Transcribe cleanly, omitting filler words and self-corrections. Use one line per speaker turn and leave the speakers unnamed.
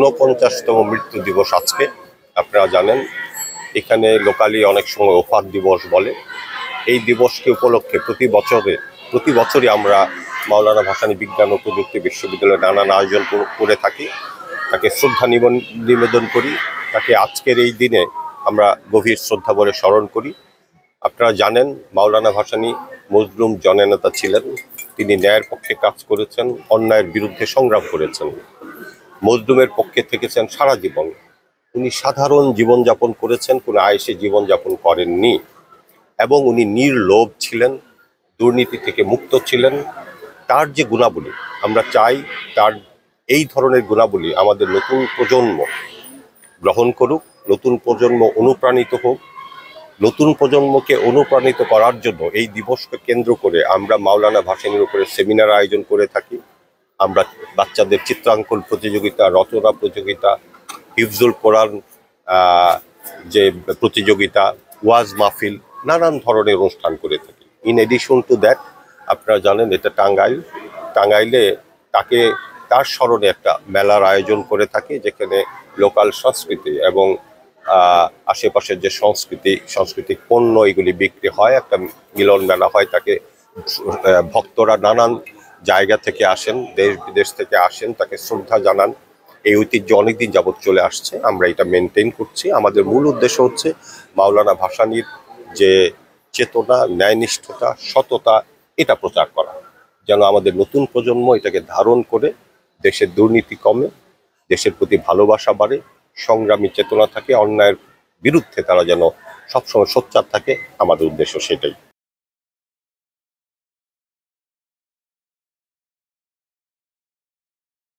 ৪৯তম মৃত্যু দিবস আজকে। আপনারা জানেন এখানে লোকালি অনেক সময় ওফাত দিবস বলে। এই দিবসকে উপলক্ষে প্রতি বছরই আমরা মাওলানা ভাসানী বিজ্ঞান ও প্রযুক্তি বিশ্ববিদ্যালয়ে নানান আয়োজন করে থাকি। তাকে শ্রদ্ধা নিবেদন করি। তাকে আজকের এই দিনে আমরা গভীর শ্রদ্ধা ভরে স্মরণ করি। আপনারা জানেন মাওলানা ভাসানী মজলুম জননেতা ছিলেন। তিনি ন্যায়ের পক্ষে কাজ করেছেন, অন্যায়ের বিরুদ্ধে সংগ্রাম করেছেন, মজলুমের পক্ষে থেকেছেন সারা জীবন। উনি সাধারণ জীবনযাপন করেছেন, কোনো আয়েসে জীবনযাপন করেননি, এবং উনি নির্লোভ ছিলেন, দুর্নীতি থেকে মুক্ত ছিলেন। তার যে গুণাবলী, আমরা চাই তার এই ধরনের গুণাবলী আমাদের নতুন প্রজন্ম গ্রহণ করুক, নতুন প্রজন্ম অনুপ্রাণিত হোক। নতুন প্রজন্মকে অনুপ্রাণিত করার জন্য এই দিবসকে কেন্দ্র করে আমরা মাওলানা ভাসানীর উপরে সেমিনার আয়োজন করে থাকি। আমরা বাচ্চাদের চিত্রাঙ্কন প্রতিযোগিতা, রচনা প্রতিযোগিতা, হিফজুল কোরআন যে প্রতিযোগিতা, ওয়াজ মাহফিল, নানান ধরনের অনুষ্ঠান করে থাকি। ইন এডিশন টু দ্যাট, আপনারা জানেন এটা টাঙ্গাইলে তার স্মরণে একটা মেলার আয়োজন করে থাকি, যেখানে লোকাল সংস্কৃতি এবং আশেপাশের যে সাংস্কৃতিক পণ্য এগুলি বিক্রি হয়, একটা মিলন মেলা হয়। তাকে ভক্তরা নানান জায়গা থেকে আসেন, দেশ বিদেশ থেকে আসেন, তাকে শ্রদ্ধা জানান। এই ঐতিহ্য অনেকদিন যাবৎ চলে আসছে, আমরা এটা মেনটেন করছি। আমাদের মূল উদ্দেশ্য হচ্ছে মাওলানা ভাসানীর যে চেতনা, ন্যায়নিষ্ঠতা, সততা, এটা প্রচার করা, যেন আমাদের নতুন প্রজন্ম এটাকে ধারণ করে দেশের দুর্নীতি কমে, দেশের প্রতি ভালোবাসা বাড়ে, সংগ্রামী চেতনা থাকে, অন্যায়ের বিরুদ্ধে তারা যেন সবসময় সোচ্চার থাকে। আমাদের উদ্দেশ্য সেটাই।